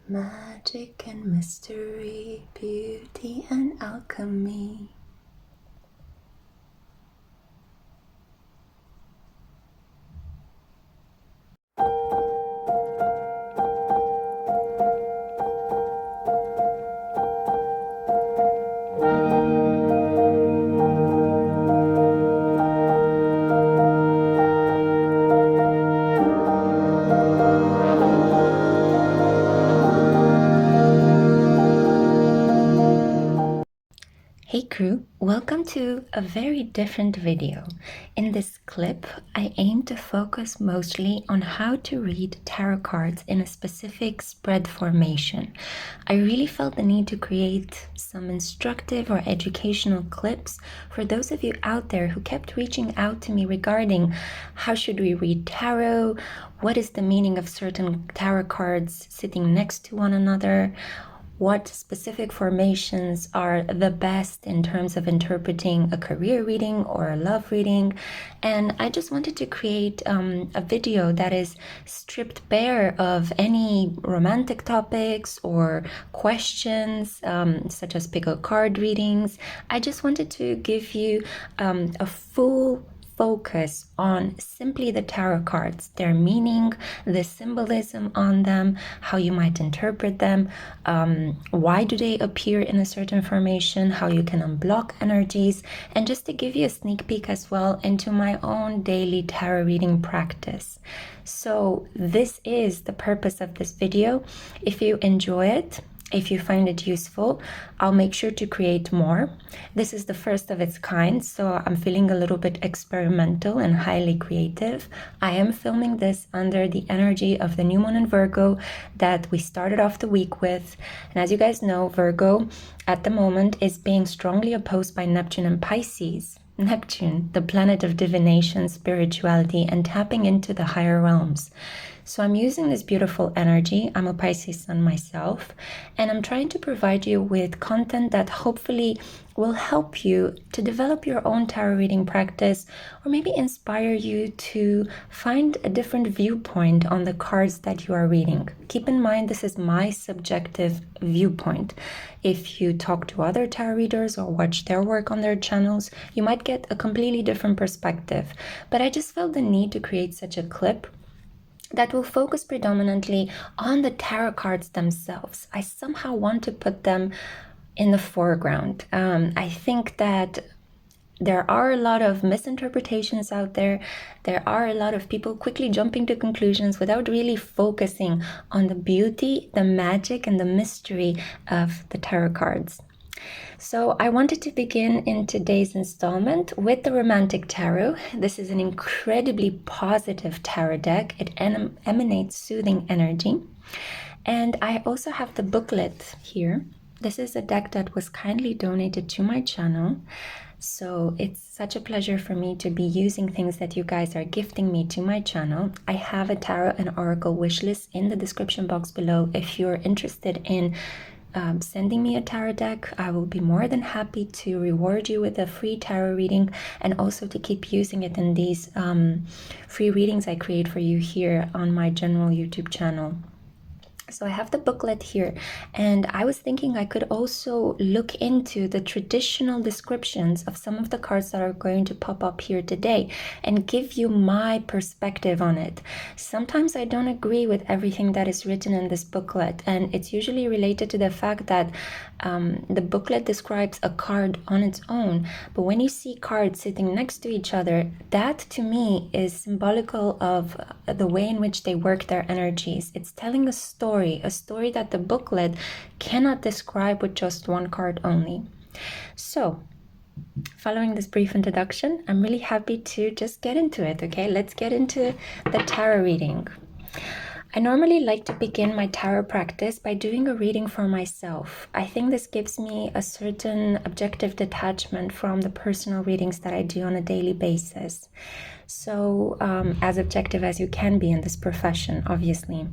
Magic and mystery, beauty and alchemy. Hey crew, welcome to a very different video. In this clip, I aim to focus mostly on how to read tarot cards in a specific spread formation. I really felt the need to create some instructive or educational clips for those of you out there who kept reaching out to me regarding how should we read tarot, what is the meaning of certain tarot cards sitting next to one another, what specific formations are the best in terms of interpreting a career reading or a love reading. And I just wanted to create a video that is stripped bare of any romantic topics or questions, such as pick a card readings. I just wanted to give you a full focus on simply the tarot cards, their meaning, the symbolism on them, how you might interpret them, why do they appear in a certain formation, how you can unblock energies, and just to give you a sneak peek as well into my own daily tarot reading practice. So this is the purpose of this video. If you enjoy it, if you find it useful, I'll make sure to create more. This is the first of its kind, so I'm feeling a little bit experimental and highly creative. I am filming this under the energy of the new moon in Virgo that we started off the week with. And as you guys know, Virgo at the moment is being strongly opposed by Neptune and Pisces. Neptune, the planet of divination, spirituality, and tapping into the higher realms. So I'm using this beautiful energy. I'm a Pisces Sun myself, and I'm trying to provide you with content that hopefully will help you to develop your own tarot reading practice, or maybe inspire you to find a different viewpoint on the cards that you are reading. Keep in mind, this is my subjective viewpoint. If you talk to other tarot readers or watch their work on their channels, you might get a completely different perspective. But I just felt the need to create such a clip that will focus predominantly on the tarot cards themselves. I somehow want to put them in the foreground. I think that there are a lot of misinterpretations out there. There are a lot of people quickly jumping to conclusions without really focusing on the beauty, the magic, and the mystery of the tarot cards. So I wanted to begin in today's installment with the Romantic Tarot. This is an incredibly positive tarot deck. It emanates soothing energy. And I also have the booklet here. This is a deck that was kindly donated to my channel. So it's such a pleasure for me to be using things that you guys are gifting me to my channel. I have a tarot and oracle wishlist in the description box below. If you're interested in sending me a tarot deck, I will be more than happy to reward you with a free tarot reading, and also to keep using it in these free readings I create for you here on my general YouTube channel. So I have the booklet here, and I was thinking I could also look into the traditional descriptions of some of the cards that are going to pop up here today and give you my perspective on it. Sometimes I don't agree with everything that is written in this booklet, and it's usually related to the fact that the booklet describes a card on its own, but when you see cards sitting next to each other, that to me is symbolical of the way in which they work their energies. It's telling a story that the booklet cannot describe with just one card only. So, following this brief introduction, I'm really happy to just get into it, okay? Let's get into the tarot reading. I normally like to begin my tarot practice by doing a reading for myself. I think this gives me a certain objective detachment from the personal readings that I do on a daily basis. So as objective as you can be in this profession, obviously.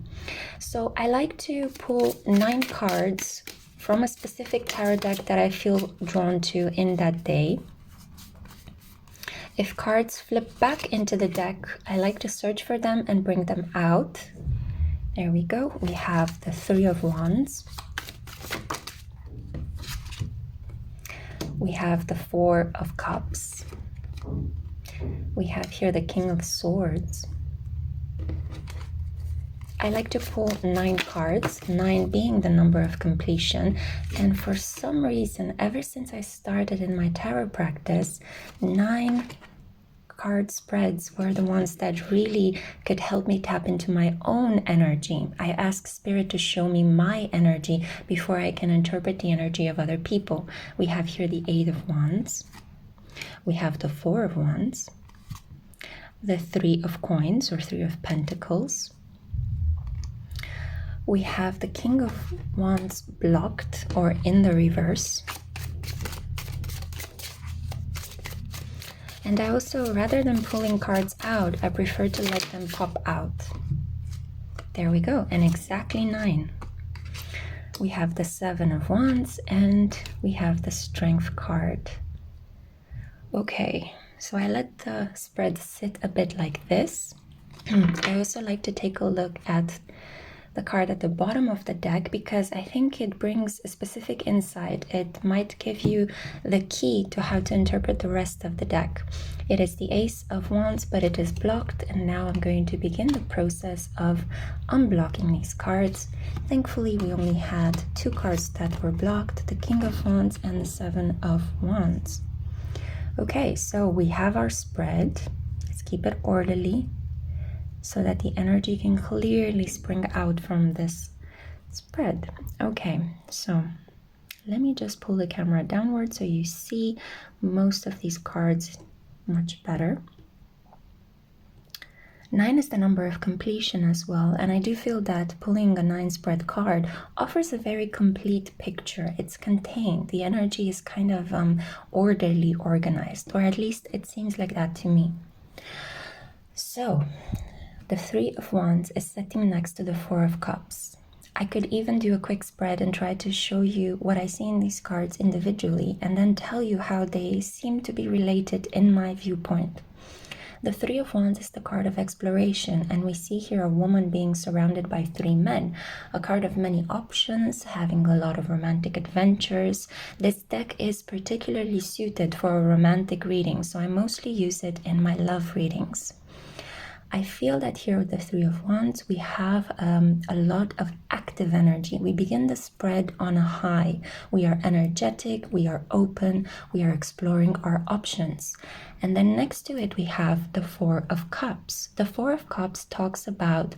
So I like to pull 9 cards from a specific tarot deck that I feel drawn to in that day. If cards flip back into the deck, I like to search for them and bring them out. There we go. We have the Three of Wands. We have the Four of Cups. We have here the King of Swords. I like to pull 9 cards, 9 being the number of completion. And for some reason, ever since I started in my tarot practice, 9 card spreads were the ones that really could help me tap into my own energy. I ask Spirit to show me my energy before I can interpret the energy of other people. We have here the Eight of Wands. We have the Four of Wands. The Three of Coins, or Three of Pentacles. We have the King of Wands blocked or in the reverse. And I also, rather than pulling cards out, I prefer to let them pop out. There we go, and exactly 9. We have the Seven of Wands and we have the Strength card. Okay, so I let the spread sit a bit like this. I also like to take a look at the card at the bottom of the deck because I think it brings a specific insight. It might give you the key to how to interpret the rest of the deck. It is the Ace of Wands, but it is blocked, and now I'm going to begin the process of unblocking these cards. Thankfully, we only had 2 cards that were blocked, the King of Wands and the Seven of Wands. Okay, so we have our spread. Let's keep it orderly, so that the energy can clearly spring out from this spread. Okay, so let me just pull the camera downward so you see most of these cards much better. 9 is the number of completion as well, and I do feel that pulling a 9 spread card offers a very complete picture. It's contained. The energy is kind of orderly, organized, or at least it seems like that to me. So the Three of Wands is sitting next to the Four of Cups. I could even do a quick spread and try to show you what I see in these cards individually and then tell you how they seem to be related in my viewpoint. The Three of Wands is the card of exploration, and we see here a woman being surrounded by 3 men, a card of many options, having a lot of romantic adventures. This deck is particularly suited for a romantic reading, so I mostly use it in my love readings. I feel that here with the Three of Wands, we have a lot of active energy. We begin the spread on a high. We are energetic, we are open, we are exploring our options. And then next to it, we have the Four of Cups. The Four of Cups talks about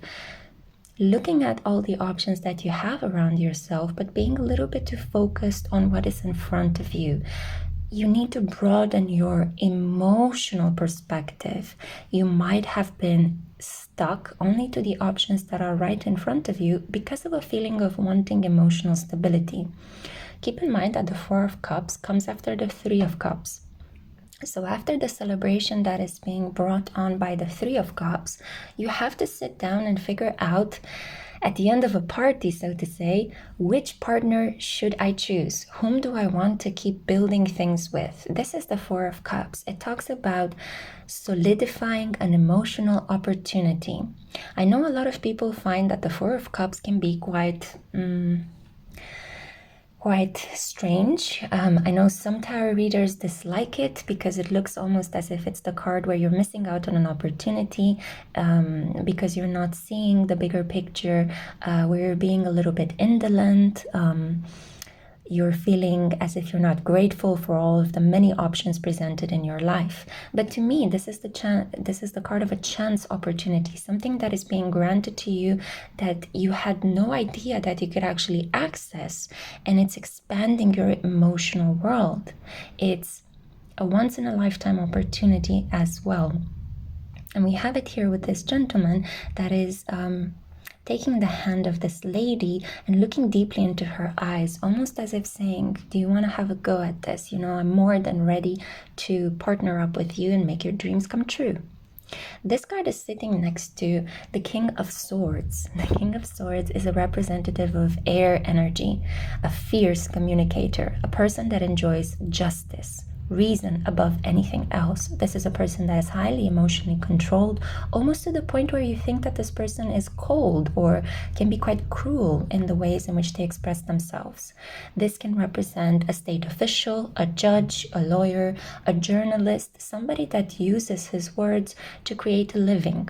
looking at all the options that you have around yourself, but being a little bit too focused on what is in front of you. You need to broaden your emotional perspective. You might have been stuck only to the options that are right in front of you because of a feeling of wanting emotional stability. Keep in mind that the Four of Cups comes after the Three of Cups. So after the celebration that is being brought on by the Three of Cups, you have to sit down and figure out, at the end of a party, so to say, which partner should I choose? Whom do I want to keep building things with? This is the Four of Cups. It talks about solidifying an emotional opportunity. I know a lot of people find that the Four of Cups can be quite strange. I know some tarot readers dislike it because it looks almost as if it's the card where you're missing out on an opportunity because you're not seeing the bigger picture, where you're being a little bit indolent. You're feeling as if you're not grateful for all of the many options presented in your life. But to me, this is the card of a chance opportunity, something that is being granted to you that you had no idea that you could actually access, and it's expanding your emotional world. It's a once-in-a-lifetime opportunity as well. And we have it here with this gentleman that is taking the hand of this lady and looking deeply into her eyes, almost as if saying, do you want to have a go at this? You know, I'm more than ready to partner up with you and make your dreams come true. This card is sitting next to the King of Swords. The King of Swords is a representative of air energy, a fierce communicator, a person that enjoys justice, reason above anything else. This is a person that is highly emotionally controlled, almost to the point where you think that this person is cold or can be quite cruel in the ways in which they express themselves. This can represent a state official, a judge, a lawyer, a journalist, somebody that uses his words to create a living.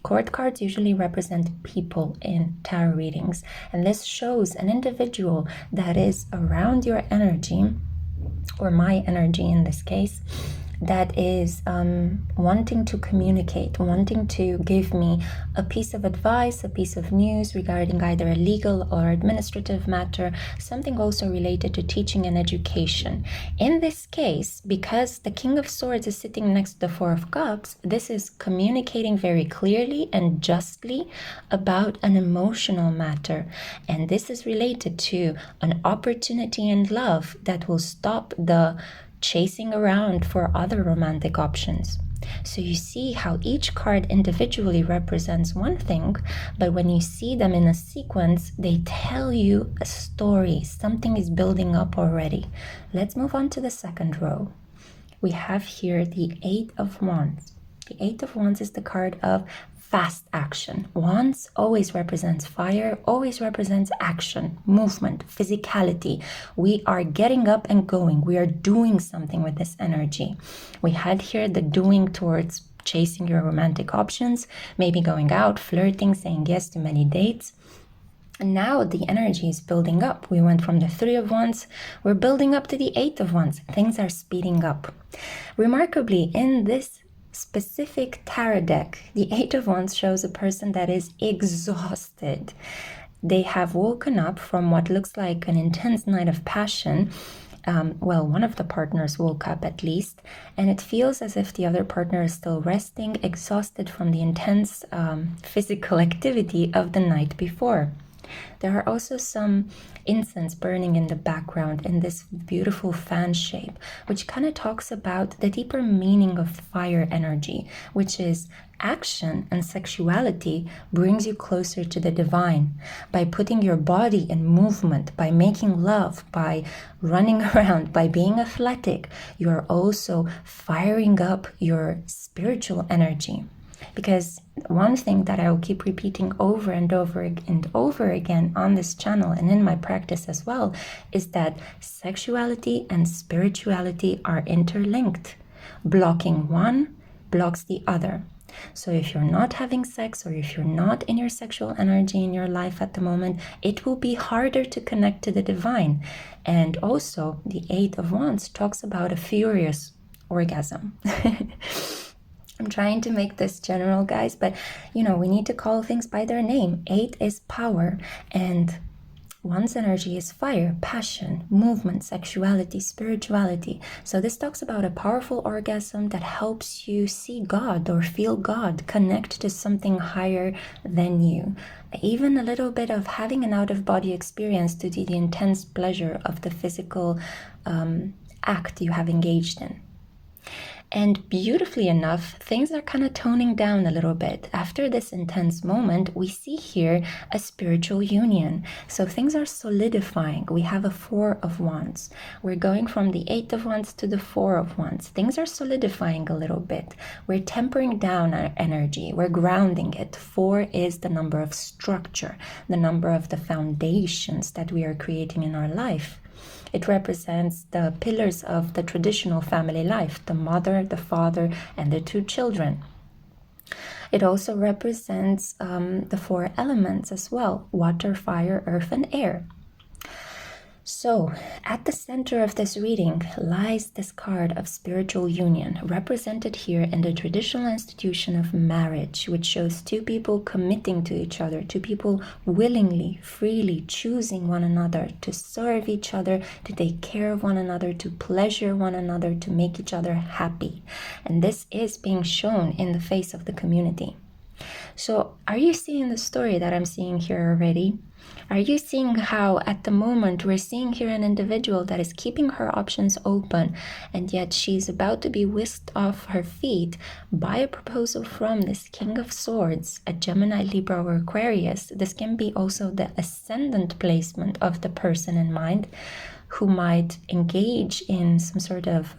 Court cards usually represent people in tarot readings, and this shows an individual that is around your energy, or my energy in this case, that is wanting to communicate, wanting to give me a piece of advice, a piece of news regarding either a legal or administrative matter, something also related to teaching and education. In this case, because the King of Swords is sitting next to the Four of Cups, this is communicating very clearly and justly about an emotional matter. And this is related to an opportunity in love that will stop the chasing around for other romantic options. So you see how each card individually represents one thing, but when you see them in a sequence, they tell you a story. Something is building up already. Let's move on to the second row. We have here the Eight of Wands. The Eight of Wands is the card of fast action. Wands always represents fire, always represents action, movement, physicality. We are getting up and going. We are doing something with this energy. We had here the doing towards chasing your romantic options, maybe going out, flirting, saying yes to many dates. And now the energy is building up. We went from the Three of Wands, we're building up to the Eight of Wands. Things are speeding up. Remarkably, in this specific tarot deck, the Eight of Wands shows a person that is exhausted. They have woken up from what looks like an intense night of passion. One of the partners woke up at least, and it feels as if the other partner is still resting, exhausted from the intense physical activity of the night before. There are also some incense burning in the background in this beautiful fan shape, which kind of talks about the deeper meaning of fire energy, which is action and sexuality brings you closer to the divine. By putting your body in movement, by making love, by running around, by being athletic, you are also firing up your spiritual energy. Because one thing that I will keep repeating over and over and over again on this channel and in my practice as well is that sexuality and spirituality are interlinked. Blocking one blocks the other. So if you're not having sex, or if you're not in your sexual energy in your life at the moment, it will be harder to connect to the divine. And also the Eight of Wands talks about a furious orgasm. I'm trying to make this general, guys, but we need to call things by their name. Eight is power, and One's energy is fire, passion, movement, sexuality, spirituality. So this talks about a powerful orgasm that helps you see God or feel God, connect to something higher than you. Even a little bit of having an out-of-body experience to the intense pleasure of the physical act you have engaged in. And beautifully enough, things are kind of toning down a little bit. After this intense moment, we see here a spiritual union. So things are solidifying. We have a Four of Wands. We're going from the Eight of Wands to the Four of Wands. Things are solidifying a little bit. We're tempering down our energy. We're grounding it. Four is the number of structure, the number of the foundations that we are creating in our life. It represents the pillars of the traditional family life, the mother, the father, and the two children. It also represents the four elements as well: water, fire, earth, and air. So, at the center of this reading lies this card of spiritual union, represented here in the traditional institution of marriage, which shows two people committing to each other, two people willingly, freely choosing one another, to serve each other, to take care of one another, to pleasure one another, to make each other happy. And this is being shown in the face of the community. So, are you seeing the story that I'm seeing here already? Are you seeing how at the moment we're seeing here an individual that is keeping her options open, and yet she's about to be whisked off her feet by a proposal from this King of Swords, a Gemini, Libra, or Aquarius? This can be also the ascendant placement of the person in mind. who might engage in some sort of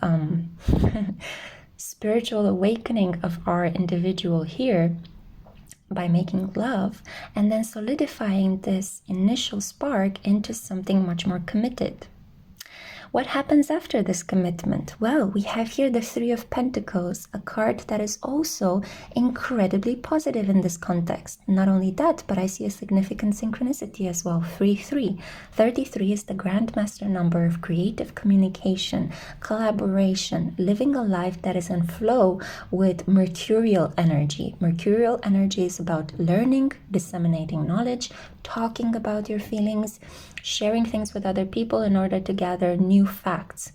spiritual awakening of our individual here by making love and then solidifying this initial spark into something much more committed. What happens after this commitment? Well, we have here the Three of Pentacles, a card that is also incredibly positive in this context. Not only that, but I see a significant synchronicity as well. 3-3. 33 is the Grandmaster number of creative communication, collaboration, living a life that is in flow with Mercurial energy. Mercurial energy is about learning, disseminating knowledge, talking about your feelings, sharing things with other people in order to gather new facts.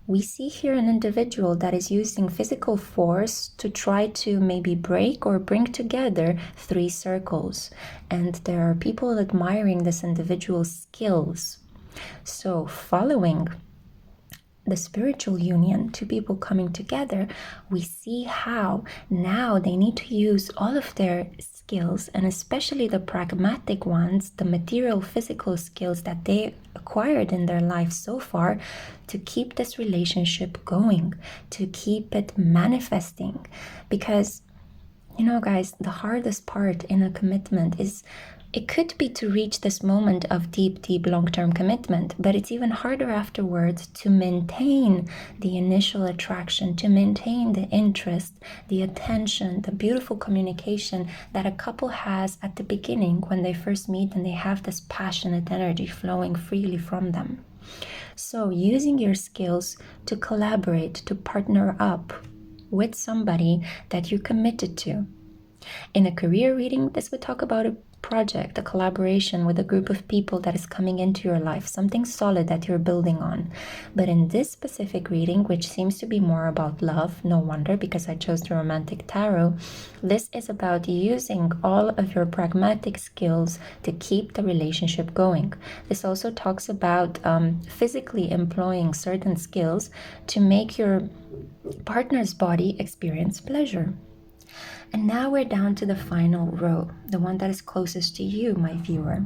We see here an individual that is using physical force to try to maybe break or bring together three circles. And there are people admiring this individual's skills. So following the spiritual union, two people coming together, we see how now they need to use all of their skills, and especially the pragmatic ones, the material physical skills that they acquired in their life so far, to keep this relationship going, to keep it manifesting. Because, you know, guys, the hardest part in a commitment is, it could be to reach this moment of deep, deep long-term commitment, but it's even harder afterwards to maintain the initial attraction, to maintain the interest, the attention, the beautiful communication that a couple has at the beginning when they first meet and they have this passionate energy flowing freely from them. So using your skills to collaborate, to partner up with somebody that you're committed to. In a career reading, this would talk about a project, a collaboration with a group of people that is coming into your life, something solid that you're building on. But in this specific reading, which seems to be more about love, no wonder because I chose the Romantic Tarot, this is about using all of your pragmatic skills to keep the relationship going. This also talks about physically employing certain skills to make your partner's body experience pleasure. And now we're down to the final row, the one that is closest to you, my viewer.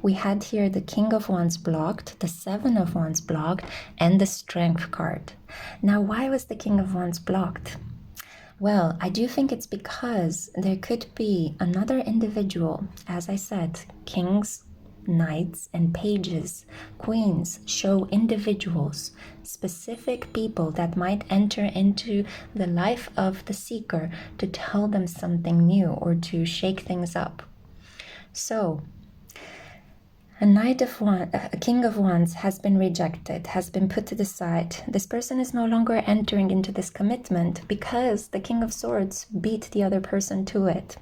We had here the King of Wands blocked, the Seven of Wands blocked, and the Strength card. Now, why was the King of Wands blocked? Well, I do think it's because there could be another individual, as I said, kings, knights, and pages, queens show individuals, specific people that might enter into the life of the seeker to tell them something new or to shake things up. So a King of Wands has been rejected, has been put to the side. This person is no longer entering into this commitment because the King of Swords beat the other person to it.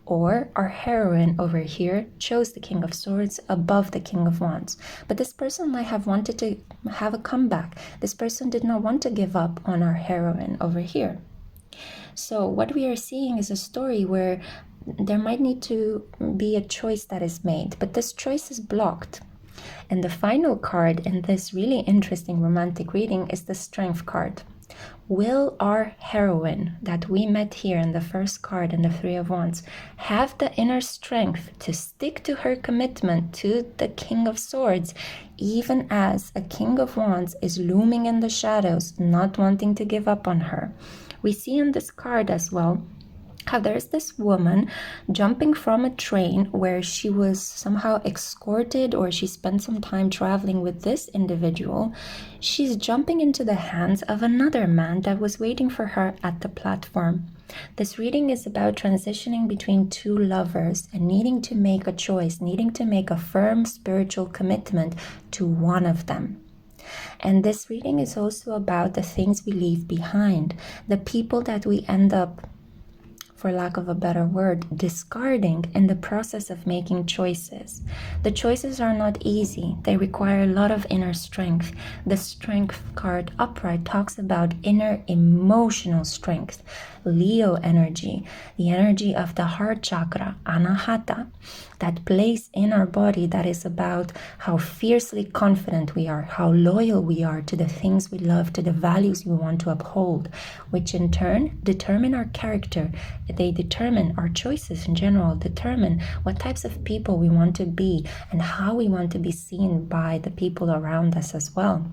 Or our heroine over here chose the King of Swords above the King of Wands. But this person might have wanted to have a comeback. This person did not want to give up on our heroine over here. So what we are seeing is a story where there might need to be a choice that is made, but this choice is blocked. And the final card in this really interesting romantic reading is the Strength card. Will our heroine that we met here in the first card in the Three of Wands have the inner strength to stick to her commitment to the King of Swords, even as a King of Wands is looming in the shadows, not wanting to give up on her? We see in this card as well how there's this woman jumping from a train where she was somehow escorted, or she spent some time traveling with this individual. She's jumping into the hands of another man that was waiting for her at the platform. This reading is about transitioning between two lovers and needing to make a choice, needing to make a firm spiritual commitment to one of them. And this reading is also about the things we leave behind, the people that we end up, for lack of a better word, discarding in the process of making choices. The choices are not easy. They require a lot of inner strength. The Strength card upright talks about inner emotional strength, Leo energy, the energy of the heart chakra, Anahata, that place in our body that is about how fiercely confident we are, how loyal we are to the things we love, to the values we want to uphold, which in turn determine our character, they determine our choices in general, determine what types of people we want to be and how we want to be seen by the people around us as well.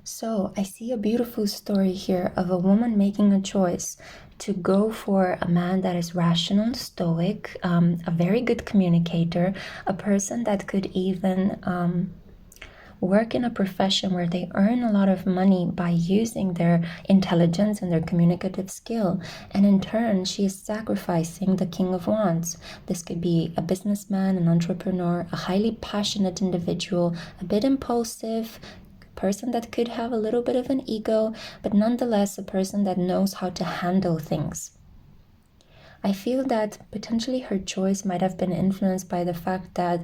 So I see a beautiful story here of a woman making a choice to go for a man that is rational, stoic, a very good communicator, a person that could even work in a profession where they earn a lot of money by using their intelligence and their communicative skill. And in turn, she is sacrificing the King of Wands. This could be a businessman, an entrepreneur, a highly passionate individual, a bit impulsive, person that could have a little bit of an ego, but nonetheless a person that knows how to handle things. I feel that potentially her choice might have been influenced by the fact that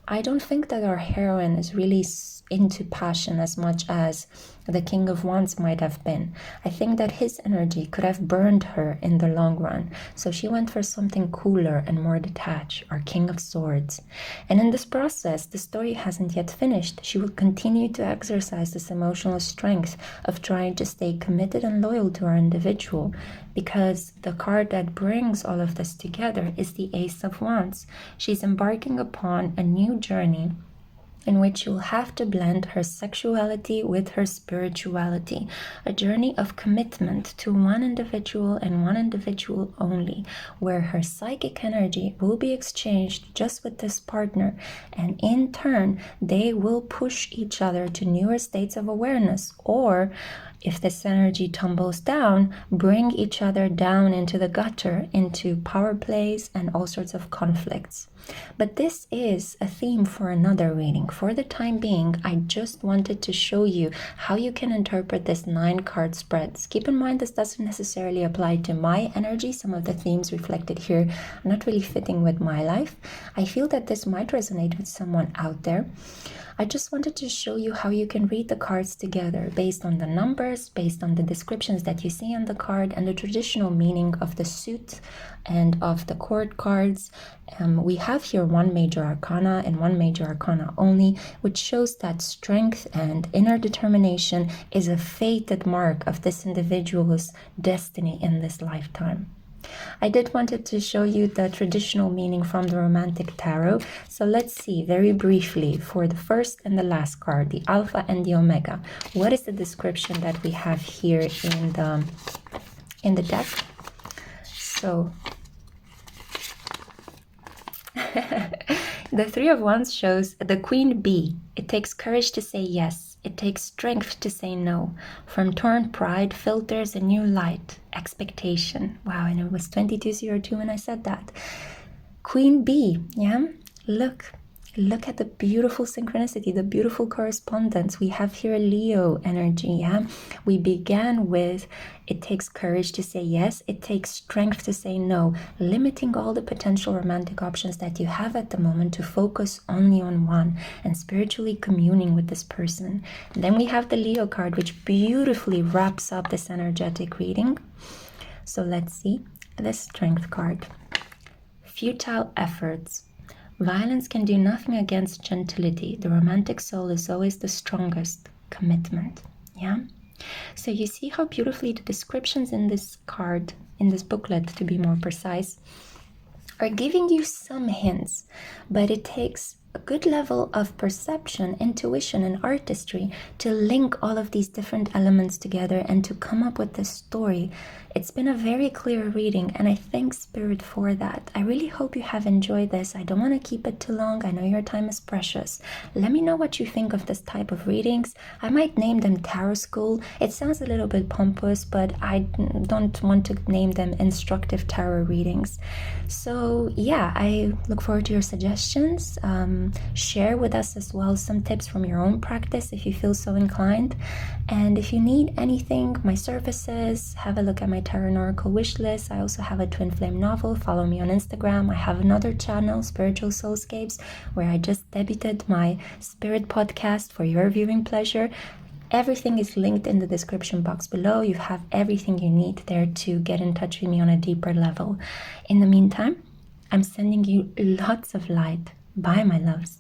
I don't think that our heroine is really into passion as much as the King of Wands might have been. I think that his energy could have burned her in the long run. So she went for something cooler and more detached, our King of Swords. And in this process, the story hasn't yet finished. She will continue to exercise this emotional strength of trying to stay committed and loyal to our individual, because the card that brings all of this together is the Ace of Wands. She's embarking upon a new journey in which you'll have to blend her sexuality with her spirituality, a journey of commitment to one individual and one individual only, where her psychic energy will be exchanged just with this partner, and in turn they will push each other to newer states of awareness, or if this energy tumbles down, bring each other down into the gutter, into power plays and all sorts of conflicts. But this is a theme for another reading. For the time being, I just wanted to show you how you can interpret this 9-card spreads. Keep in mind this doesn't necessarily apply to my energy. Some of the themes reflected here are not really fitting with my life. I feel that this might resonate with someone out there. I just wanted to show you how you can read the cards together based on the numbers, based on the descriptions that you see on the card, and the traditional meaning of the suit and of the court cards. We have here one major arcana and one major arcana only, which shows that strength and inner determination is a fated mark of this individual's destiny in this lifetime. I did wanted to show you the traditional meaning from the Romantic Tarot. So let's see very briefly for the first and the last card, the Alpha and the Omega. What is the description that we have here in the deck? So the Three of Wands shows the Queen Bee. It takes courage to say yes. It takes strength to say no. From torn pride filters a new light. Expectation. Wow, and it was 2202 when I said that. Queen Bee, yeah? Look at the beautiful synchronicity, the beautiful correspondence. We have here Leo energy, yeah? We began with, it takes courage to say yes, it takes strength to say no, limiting all the potential romantic options that you have at the moment to focus only on one and spiritually communing with this person. And then we have the Leo card, which beautifully wraps up this energetic reading. So let's see the Strength card. Futile efforts. Violence can do nothing against gentility. The romantic soul is always the strongest. Commitment. Yeah? So you see how beautifully the descriptions in this card, in this booklet to be more precise, are giving you some hints, but it takes a good level of perception, intuition, and artistry to link all of these different elements together and to come up with this story. It's been a very clear reading, and I thank Spirit for that. I really hope you have enjoyed this. I don't want to keep it too long. I know your time is precious. Let me know what you think of this type of readings. I might name them Tarot School. It sounds a little bit pompous, but I don't want to name them Instructive Tarot Readings. So yeah, I look forward to your suggestions. Share with us as well some tips from your own practice if you feel so inclined. And if you need anything, my services, have a look at my Tarot and Oracle wish list. I also have a twin flame novel. Follow me on Instagram. I have another channel, Spiritual Soulscapes, where I just debuted my Spirit podcast for your viewing pleasure. Everything is linked in the description box below. You have everything you need there to get in touch with me on a deeper level. In the meantime, I'm sending you lots of light. Bye, my loves.